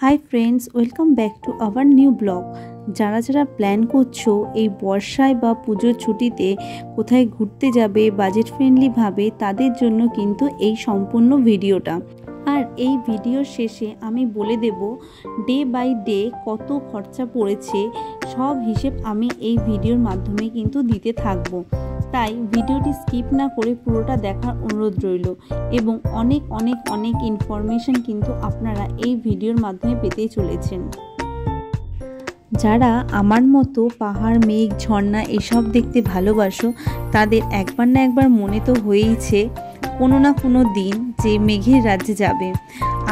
Hi friends, welcome back to our new blog. যারা যারা plan করছো এই বর্ষায় বা পুজোর ছুটিতে কোথায় ঘুরতে যাবে বাজেট ফ্রেন্ডলিভাবে, তাদের জন্য কিন্তু এই সম্পূর্ণ ভিডিওটা। আর এই ভিডিওর শেষে আমি বলে দেব ডে বাই ডে কত খরচা পড়েছে, সব হিসেব আমি এই ভিডিওর মাধ্যমে কিন্তু দিতে থাকবো। তাই ভিডিওটি স্কিপ না করে পুরোটা দেখার অনুরোধ রইল এবং অনেক অনেক অনেক ইনফরমেশন কিন্তু আপনারা এই ভিডিওর মাধ্যমে পেতে চলেছেন। যারা আমার মতো পাহাড়, মেঘ, ঝর্ণা এসব দেখতে ভালোবাসো, তাদের একবার না একবার মনে তো হয়েইছে কোনো না কোনো দিন যে মেঘের রাজ্যে যাবে।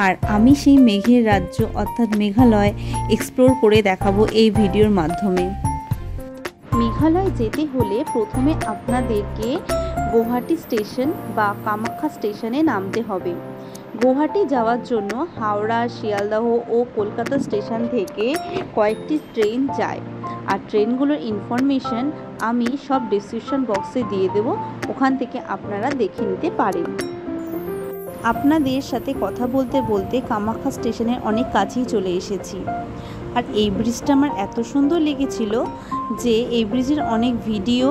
আর আমি সেই মেঘের রাজ্য অর্থাৎ মেঘালয় এক্সপ্লোর করে দেখাবো এই ভিডিওর মাধ্যমে। মেঘালয় যেতে হলে প্রথমে আপনাদেরকে গুয়াহাটি স্টেশন বা কামাখ্যা স্টেশনে নামতে হবে। গুয়াহাটি যাওয়ার জন্য হাওড়া, শিয়ালদহ ও কলকাতা স্টেশন থেকে কয়েকটি ট্রেন যায়, আর ট্রেনগুলোর ইনফরমেশন আমি সব ডেসক্রিপশন বক্সে দিয়ে দেব, ওখান থেকে আপনারা দেখে নিতে পারেন। আপনাদের সাথে কথা বলতে বলতে কামাখ্যা স্টেশনের অনেক কাছেই চলে এসেছি। আর এই ব্রিজটা আমার এত সুন্দর লেগেছিল যে এই ব্রিজের অনেক ভিডিও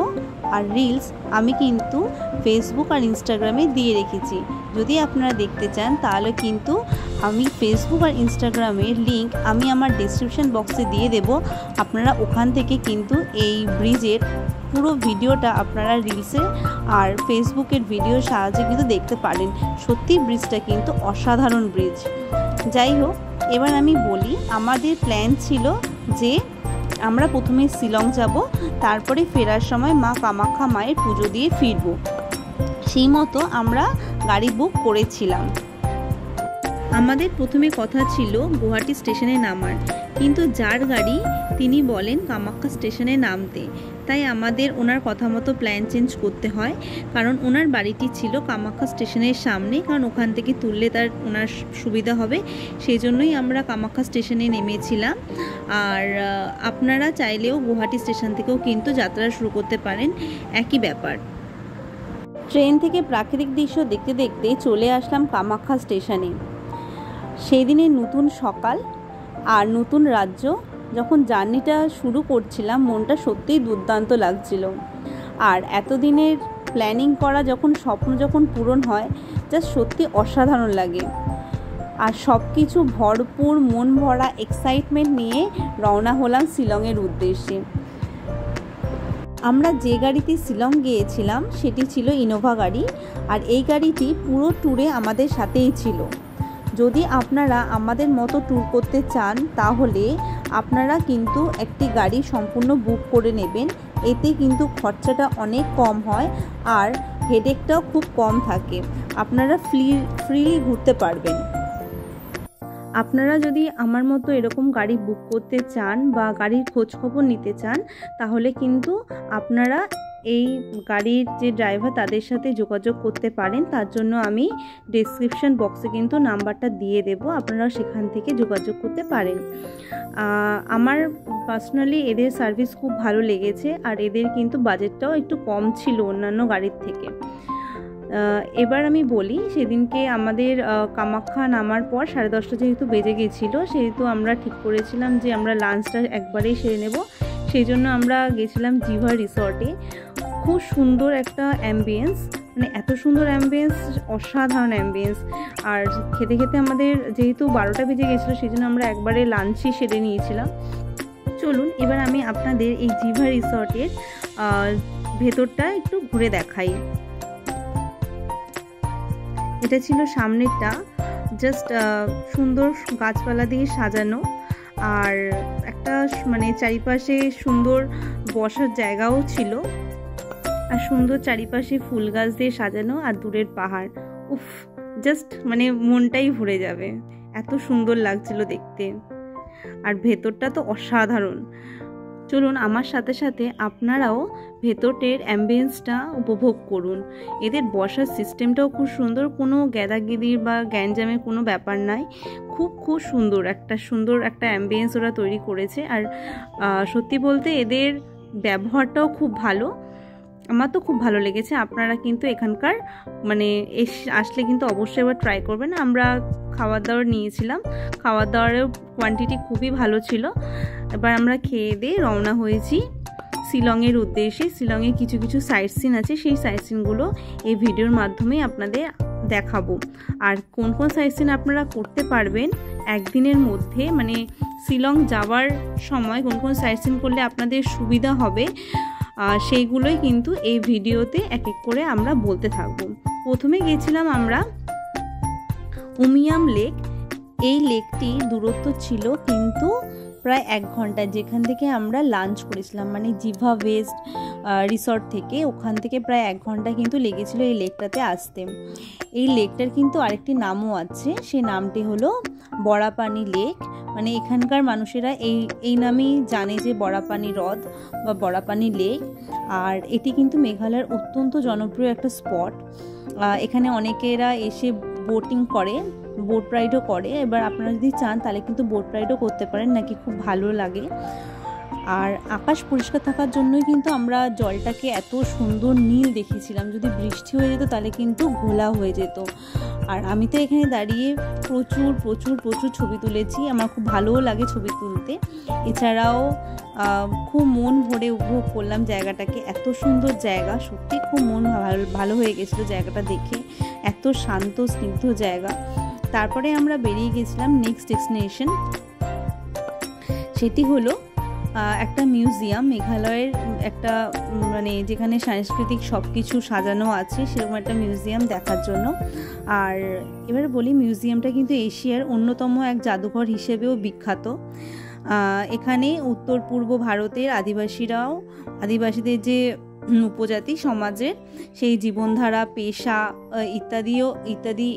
আর রিলস আমি কিন্তু ফেসবুক আর ইনস্টাগ্রামে দিয়ে রেখেছি। যদি আপনারা দেখতে চান তাহলে কিন্তু আমি ফেসবুক আর ইনস্টাগ্রামের লিঙ্ক আমি আমার ডেসক্রিপশন বক্সে দিয়ে দেব। আপনারা ওখান থেকে কিন্তু এই ব্রিজের পুরো ভিডিওটা আপনারা রিলসে আর ফেসবুকের ভিডিওর সাহায্যে কিন্তু দেখতে পারেন। সত্যি ব্রিজটা কিন্তু অসাধারণ ব্রিজ। যাই হোক, এবার আমি বলি, আমাদের প্ল্যান ছিল যে আমরা প্রথমে শিলং যাব, তারপরে ফেরার সময় মা কামাখ্যা মায়ের পুজো দিয়ে ফিরব। সেই মতো আমরা গাড়ি বুক করেছিলাম। আমাদের প্রথমে কথা ছিল গুয়াহাটি স্টেশনে নামার, কিন্তু যার গাড়ি তিনি বলেন কামাখ্যা স্টেশনে নামতে। তাই আমাদের ওনার কথা মতো প্ল্যান চেঞ্জ করতে হয়, কারণ ওনার বাড়িটি ছিল কামাখ্যা স্টেশনের সামনে, কারণ ওখান থেকে তুললে ওনার সুবিধা হবে। সেই জন্যই আমরা কামাখ্যা স্টেশনে নেমেছিলাম। আর আপনারা চাইলেও গুয়াহাটি স্টেশন থেকেও কিন্তু যাত্রা শুরু করতে পারেন, একই ব্যাপার। ট্রেন থেকে প্রাকৃতিক দৃশ্য দেখতে দেখতে চলে আসলাম কামাখ্যা স্টেশনে। সেই দিনে নতুন সকাল আর নতুন রাজ্য, যখন জার্নিটা শুরু করছিলাম মনটা সত্যিই দুর্দান্ত লাগছিল। আর এতদিনের প্ল্যানিং করা স্বপ্ন যখন পূরণ হয়, জাস্ট সত্যি অসাধারণ লাগে। আর সব কিছু ভরপুর, মন ভরা এক্সাইটমেন্ট নিয়ে রওনা হলাম শিলংয়ের উদ্দেশ্যে। আমরা যে গাড়িতে শিলং গিয়েছিলাম সেটি ছিল ইনোভা গাড়ি, আর এই গাড়িটি পুরো ট্যুরে আমাদের সাথেই ছিল। যদি আপনারা আমাদের মতো ট্যুর করতে চান তাহলে আপনারা কিন্তু একটি গাড়ি সম্পূর্ণ বুক করে নেবেন। এতে কিন্তু খরচাটা অনেক কম হয় আর হেডেকটাও খুব কম থাকে। আপনারা ফ্রিলি ঘুরতে পারবেন। আপনারা যদি আমার মতো এরকম গাড়ি বুক করতে চান বা গাড়ির খোঁজখবর নিতে চান, তাহলে কিন্তু আপনারা এই গাড়ির যে ড্রাইভার তাদের সাথে যোগাযোগ করতে পারেন। তার জন্য আমি ডেসক্রিপশন বক্সে কিন্তু নাম্বারটা দিয়ে দেব, আপনারা সেখান থেকে যোগাযোগ করতে পারেন। আমার পার্সোনালি এদের সার্ভিস খুব ভালো লেগেছে, আর এদের কিন্তু বাজেটটাও একটু কম ছিল অন্যান্য গাড়ির থেকে। এবার আমি বলি, সেদিনকে আমাদের কামাখ্যা নামার পর 10:30 যেহেতু বেজে গেছিলো, সেহেতু আমরা ঠিক করেছিলাম যে আমরা লাঞ্চটা একবারেই সেরে নেব। সেই জন্য আমরা গেছিলাম জিভা রিসর্টে। খুব সুন্দর একটা অ্যাম্বিয়েন্স, মানে এত সুন্দর অ্যাম্বিয়েন্স, অসাধারণ অ্যাম্বিয়েন্স। আর খেতে খেতে আমাদের যেহেতু 12টা বেজে গেছিলো, সেই জন্য আমরা একবারে লাঞ্চই সেরে নিয়েছিলাম। চলুন এবার আমি আপনাদের এই জিভা রিসর্টের ভেতরটা একটু ঘুরে দেখাই। এটা ছিল সামনেরটা, জাস্ট সুন্দর গাছপালা দিয়ে সাজানো, আর একটা মানে চারিপাশে সুন্দর বসার জায়গাও ছিল, আর সুন্দর চারিপাশে ফুল গাছ দিয়ে সাজানো, আর দূরের পাহাড়। উফ, জাস্ট মানে মনটাই ভরে যাবে, এত সুন্দর লাগছিল দেখতে। আর ভেতরটা তো অসাধারণ। চলুন আমার সাথে সাথে আপনারাও ভেতরের অ্যাম্বিয়েন্সটা উপভোগ করুন। এদের বসার সিস্টেমটাও খুব সুন্দর, কোনো গ্যাদাগিদির বা গ্যাঞ্জামের কোনো ব্যাপার নাই। খুব সুন্দর একটা অ্যাম্বিয়েন্স ওরা তৈরি করেছে। আর সত্যি বলতে এদের ব্যবহারটাও খুব ভালো। আমার তো খুব ভালো লেগেছে। আপনারা কিন্তু এখানকার মানে আসলে কিন্তু অবশ্যই এবার ট্রাই করবেন। আমরা খাবার দাবার নিয়েছিলাম, খাবার দাবারের কোয়ান্টিটি খুবই ভালো ছিল। এবার আমরা খেয়ে দিয়ে রওনা হয়েছি শিলংয়ের উদ্দেশ্যে। শিলংয়ে কিছু কিছু সাইট সিন আছে, সেই সাইট সিনগুলো এই ভিডিওর মাধ্যমে আপনাদের দেখাবো। আর কোন কোন সাইট সিন আপনারা করতে পারবেন একদিনের মধ্যে, মানে শিলং যাওয়ার সময় কোন কোন সাইট সিন করলে আপনাদের সুবিধা হবে, সেইগুলোই কিন্তু এই ভিডিওতে এক এক করে আমরা বলতে থাকবো। প্রথমে গেছিলাম আমরা উমিয়াম লেক। এই লেকটি দূরত্ব ছিল কিন্তু প্রায় 1 ঘন্টা, যেখান থেকে আমরা লাঞ্চ করেছিলাম, মানে জিভা ওয়েস্ট রিসর্ট থেকে, ওখান থেকে প্রায় 1 ঘন্টা কিন্তু লেগেছিল এই লেকটাতে আসতে। এই লেকটার কিন্তু আরেকটি নামও আছে, সেই নামটি হলো বড়াপানি লেক। মানে এখানকার মানুষেরা এই নামেই জানে যে বড়াপানি হ্রদ বা বড়াপানি লেক। আর এটি কিন্তু মেঘালয়ের অত্যন্ত জনপ্রিয় একটা স্পট। এখানে অনেকেরা এসে বোটিং করে, বোট রাইডও করে। এবার আপনারা যদি চান তাহলে কিন্তু বোট রাইডও করতে পারেন, নাকি খুব ভালো লাগে। আর আকাশ পরিষ্কার থাকার জন্যই কিন্তু আমরা জলটাকে এত সুন্দর নীল দেখেছিলাম। যদি বৃষ্টি হয়ে যেত তাহলে কিন্তু ঘোলা হয়ে যেত। আর আমি তো এখানে দাঁড়িয়ে প্রচুর প্রচুর প্রচুর ছবি তুলেছি, আমার খুব ভালোও লাগে ছবি তুলতে। এছাড়াও খুব মন ভরে উপভোগ করলাম জায়গাটাকে, এত সুন্দর জায়গা, সত্যি খুব মন ভালো হয়ে গেছিলো জায়গাটা দেখে, এত শান্ত স্নিগ্ধ জায়গা। তারপরে আমরা বেরিয়ে গেছিলাম নেক্সট ডেস্টিনেশন, সেটি হলো একটা মিউজিয়াম, মেঘালয়ের একটা মানে যেখানে সাংস্কৃতিক সব কিছু সাজানো আছে সেরকম একটা মিউজিয়াম দেখার জন্য। আর এবার বলি, মিউজিয়ামটা কিন্তু এশিয়ার অন্যতম এক জাদুঘর হিসেবেও বিখ্যাত। এখানে উত্তর পূর্ব ভারতের আদিবাসীদের যে উপজাতি সমাজের সেই জীবনধারা, পেশা ইত্যাদি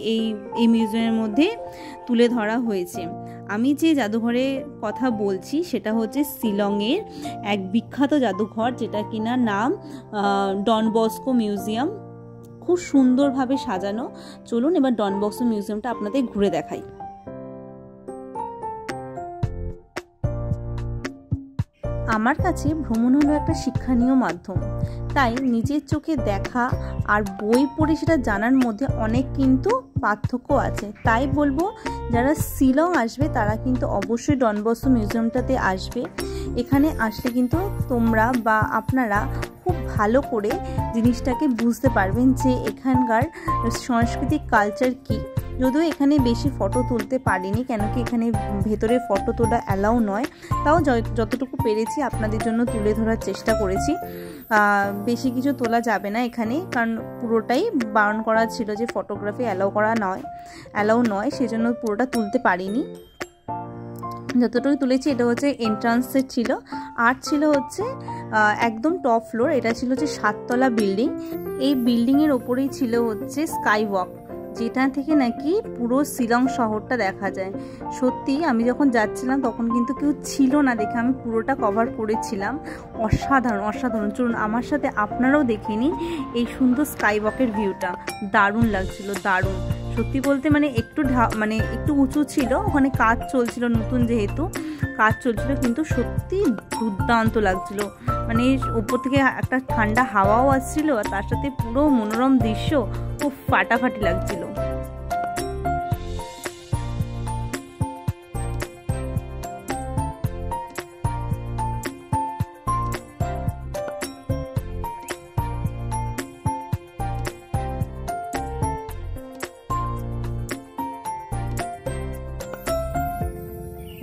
এই মিউজিয়ামের মধ্যে তুলে ধরা হয়েছে। আমি যে জাদুঘরের কথা বলছি সেটা হচ্ছে শিলংয়ের এক বিখ্যাত জাদুঘর, যেটা কিনা নাম ডন বস্কো মিউজিয়াম। খুব সুন্দরভাবে সাজানো। চলুন এবার ডন বস্কো মিউজিয়ামটা আপনাদের ঘুরে দেখাই। আমার কাছে ভ্রমণ হলো একটা শিক্ষণীয় মাধ্যম, তাই নিজের চোখে দেখা আর বই পড়ে সেটা জানার মধ্যে অনেক কিন্তু পার্থক্য আছে। তাই বলবো, যারা শিলং আসবে তারা কিন্তু অবশ্যই ডন বস্কো মিউজিয়ামটাতে আসবে। এখানে আসলে কিন্তু তোমরা বা আপনারা খুব ভালো করে জিনিসটাকে বুঝতে পারবেন যে এখানকার সাংস্কৃতিক কালচার কী। যদিও এখানে বেশি ফটো তুলতে পারিনি, কেন কি এখানে ভেতরে ফটো তোলা অ্যালাউ নয়, তাও যতটুকু পেরেছি আপনাদের জন্য তুলে ধরার চেষ্টা করেছি। বেশি কিছু তোলা যাবে না এখানে, কারণ পুরোটাই বারণ করা ছিল যে ফটোগ্রাফি অ্যালাউ নয়, সেজন্য পুরোটা তুলতে পারিনি। যতটুকু তুলেছি এটা হচ্ছে এন্ট্রান্সের ছিল, আর ছিল হচ্ছে একদম টপ ফ্লোর, এটা ছিল হচ্ছে 7 তলা বিল্ডিং। এই বিল্ডিংয়ের ওপরেই ছিল হচ্ছে স্কাই ওয়াক, যেটা থেকে নাকি পুরো শিলং শহরটা দেখা যায়। সত্যি আমি যখন যাচ্ছিলাম তখন কিন্তু কেউ ছিল না দেখে আমি পুরোটা কভার করেছিলাম। অসাধারণ। চলুন আমার সাথে আপনারাও দেখে নিন এই সুন্দর স্কাই ওয়াকের ভিউটা। দারুণ লাগছিল, দারুণ। সত্যি বলতে মানে একটু উঁচু ছিল, ওখানে কাজ চলছিল, নতুন যেহেতু কাজ চলছিল, কিন্তু সত্যি দুর্দান্ত লাগছিল। মানে উপর থেকে একটা ঠান্ডা হাওয়াও আসছিল, আর তার সাথে পুরো মনোরম দৃশ্য খুব ফাটাফাটি লাগছিল।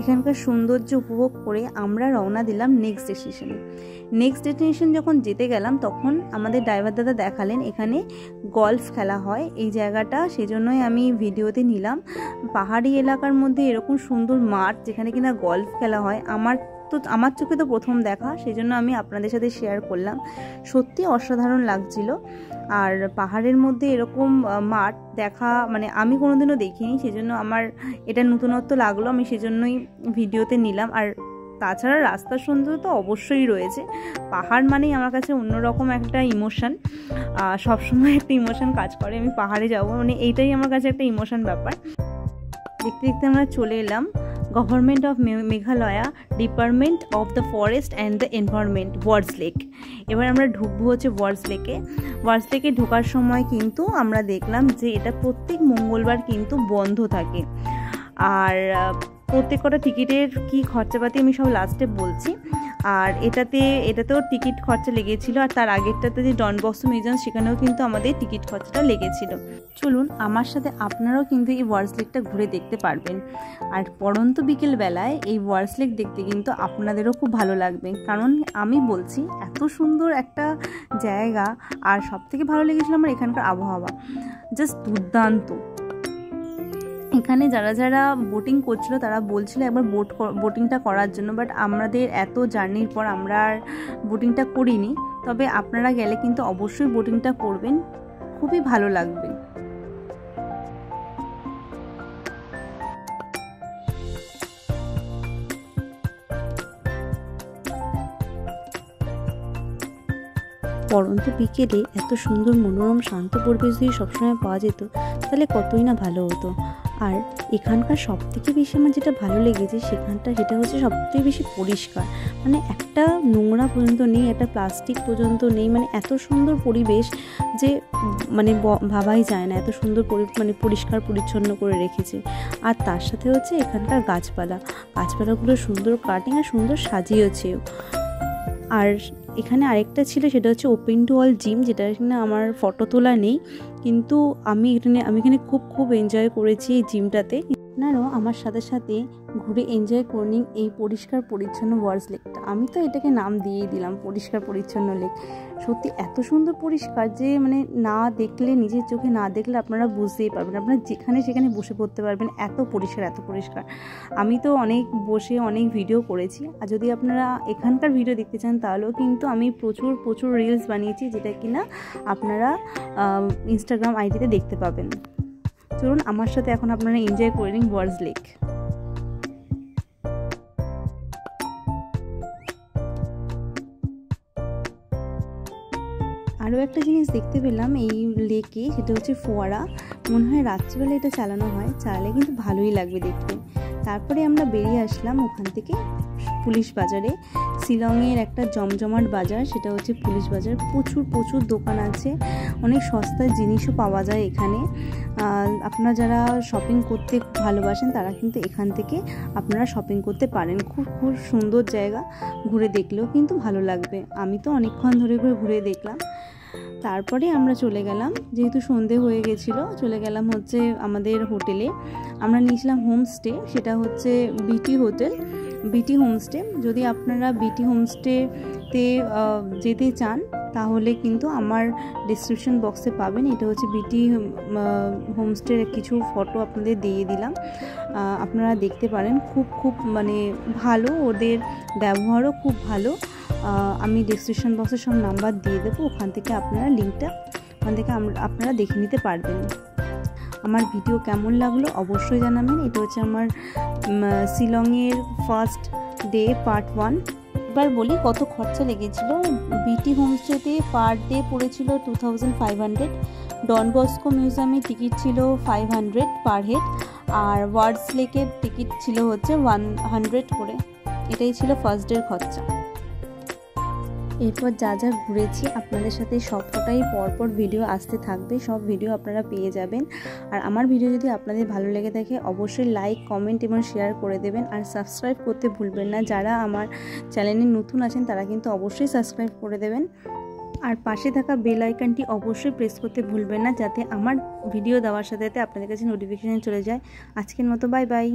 এখানকার সৌন্দর্য উপভোগ করে আমরা রওনা দিলাম নেক্সট ডেস্টিনেশন। যখন যেতে গেলাম তখন আমাদের ড্রাইভার দাদা দেখালেন এখানে গলফ খেলা হয় এই জায়গাটা, সেজন্যই আমি ভিডিওতে নিলাম। পাহাড়ি এলাকার মধ্যে এরকম সুন্দর মাঠ যেখানে কিনা গলফ খেলা হয়, আমার চোখে তো প্রথম দেখা, সেজন্য আমি আপনাদের সাথে শেয়ার করলাম। সত্যি অসাধারণ লাগছিল। আর পাহাড়ের মধ্যে এরকম মাঠ দেখা মানে আমি কোনোদিনও দেখিনি, সেজন্য আমার এটা নতুনত্ব লাগলো, আমি সেজন্যই ভিডিওতে নিলাম। আর তাছাড়া রাস্তার সৌন্দর্য তো অবশ্যই রয়েছে। পাহাড় মানেই আমার কাছে অন্যরকম একটা ইমোশন, সবসময় একটা ইমোশন কাজ করে, আমি পাহাড়ে যাব মানে এইটাই আমার কাছে একটা ইমোশন ব্যাপার। দেখতে দেখতে আমরা চলে এলাম government of Meghalaya, department of the forest and the environment, words lake. এবার আমরা ঢুকবো হচ্ছে ওয়ার্ডস লেকে। ওয়ার্ডস লেকে ঢোকার সময় কিন্তু আমরা দেখলাম যে এটা প্রত্যেক মঙ্গলবার কিন্তু বন্ধ থাকে। আর প্রত্যেক কটা টিকিটের কী খরচাপাতি আমি সব লাস্টে বলছি। আর এটাতেও টিকিট খরচা লেগেছিল, আর তার আগেরটাতে যে ডন বস্কো মিউজিয়াম সেখানেও কিন্তু আমাদের টিকিট খরচাটা লেগেছিল। চলুন আমার সাথে আপনারাও কিন্তু এই ওয়ার্ডস লেকটা ঘুরে দেখতে পারবেন। আর পড়ন্ত বিকেল বেলায় এই ওয়ার্ডস লেক দেখতে কিন্তু আপনাদেরও খুব ভালো লাগবে, কারণ আমি বলছি এত সুন্দর একটা জায়গা। আর সবথেকে ভালো লেগেছিল আমার এখানকার আবহাওয়া, জাস্ট দুর্দান্ত। এখানে যারা যারা বোটিং করছিল তারা বলছিল একবার বোটিংটা করার জন্য, বাট আমাদের এত জার্নির পর আমরা আর বোটিংটা করিনি। তবে আপনারা গেলে কিন্তু অবশ্যই বোটিংটা করবেন, খুবই ভালো লাগবে। পড়ন্ত বিকেলে এত সুন্দর মনোরম শান্ত পরিবেশ যদি সবসময় পাওয়া যেত তাহলে কতই না ভালো হতো। আর এখানকার সবথেকে বেশি আমার যেটা ভালো লেগেছে সেটা হচ্ছে সবথেকে বেশি পরিষ্কার। মানে একটা নোংরা পর্যন্ত নেই, একটা প্লাস্টিক পর্যন্ত নেই। মানে এত সুন্দর পরিবেশ যে মানে ভাবাই যায় না, এত সুন্দর পরিষ্কার পরিচ্ছন্ন করে রেখেছে। আর তার সাথে হচ্ছে এখানকার গাছপালাগুলো সুন্দর কাটিং আর সুন্দর সাজিয়েছেও। আর এখানে আরেকটা ছিল, সেটা হচ্ছে ওপেন টু অল জিম, যেটা এখানে আমার ফটো তোলা নেই, কিন্তু আমি এখানে খুব এনজয় করেছি এই জিমটাতে। আপনারাও আমার সাথে সাথে ঘুরে এনজয় করে নিন এই পরিষ্কার পরিচ্ছন্ন ওয়ার্ডস লেকটা। আমি তো এটাকে নাম দিয়েই দিলাম পরিষ্কার পরিচ্ছন্ন লেক। সত্যি এত সুন্দর পরিষ্কার যে মানে না দেখলে, নিজের চোখে না দেখলে আপনারা বুঝতেই পারবেন। আপনারা যেখানে সেখানে বসে পড়তে পারবেন, এত পরিষ্কার। আমি তো অনেক ভিডিও করেছি। আর যদি আপনারা এখানকার ভিডিও দেখতে চান তাহলেও কিন্তু আমি প্রচুর রিলস বানিয়েছি, যেটা কিনা আপনারা ইনস্টাগ্রাম আইডিতে দেখতে পাবেন। চলুন আমার সাথে এখন আপনারা এনজয় করে নিন ওয়ার্ডস লেক। আরও একটা জিনিস দেখতে পেলাম এই লেকে, সেটা হচ্ছে ফোয়ারা। মনে হয় রাত্রিবেলা এটা চালানো হয়, চালালে কিন্তু ভালোই লাগবে দেখতে। তারপরে আমরা বেরিয়ে আসলাম ওখান থেকে পুলিশ বাজারে। শিলংয়ের একটা জমজমাট বাজার, সেটা হচ্ছে পুলিশ বাজার। প্রচুর দোকান আছে, অনেক সস্তার জিনিসও পাওয়া যায় এখানে। আপনারা যারা শপিং করতে ভালোবাসেন তারা কিন্তু এখান থেকে আপনারা শপিং করতে পারেন। খুব সুন্দর জায়গা, ঘুরে দেখলেও কিন্তু ভালো লাগবে। আমি তো অনেকক্ষণ ধরে ঘুরে দেখলাম। তারপরে আমরা চলে গেলাম, যেহেতু সন্ধে হয়ে গেছিলো, চলে গেলাম হচ্ছে আমাদের হোটেলে। আমরা নিয়েছিলাম হোমস্টে, সেটা হচ্ছে বিটি হোমস্টে। যদি আপনারা বিটি হোমস্টেতে যেতে চান তাহলে কিন্তু আমার ডেসক্রিপশন বক্সে পাবেন। এটা হচ্ছে বিটি হোমস্টের কিছু ফটো আপনাদের দিয়ে দিলাম, আপনারা দেখতে পারেন। খুব মানে ভালো, ওদের ব্যবহারও খুব ভালো। আমি ডেসক্রিপশন বক্সে সব নাম্বার দিয়ে দেবো, ওখান থেকে আপনারা আপনারা দেখে নিতে পারবেন। আমার ভিডিও কেমন লাগলো অবশ্যই জানাবেন। এটা হচ্ছে আমার শিলংয়ের ফার্স্ট ডে পার্ট 1। এবার বলি কত খরচা লেগেছিল। বিটি হোমস্টেতে পার ডে পড়েছিল 2500। ডন বস্কো মিউজিয়ামে টিকিট ছিল 500 পার হেড। আর ওয়ার্ডস লেকের টিকিট ছিল হচ্ছে 100 করে। এটাই ছিল ফার্স্ট ডের খরচা। এরপর যা ঘুরেছি আপনাদের সাথে সবকটাই পরপর ভিডিও আসতে থাকবে, সব ভিডিও আপনারা পেয়ে যাবেন। আর আমার ভিডিও যদি আপনাদের ভালো লেগে থাকে অবশ্যই লাইক, কমেন্ট এবং শেয়ার করে দেবেন। আর সাবস্ক্রাইব করতে ভুলবেন না। যারা আমার চ্যানেলে নতুন আছেন তারা কিন্তু অবশ্যই সাবস্ক্রাইব করে দেবেন। আর পাশে থাকা বেল আইকনটি অবশ্যই প্রেস করতে ভুলবেন না, যাতে আমার ভিডিও দেওয়ার সাথে সাথে আপনাদের কাছে নোটিফিকেশান চলে যায়। আজকের মতো বাই বাই।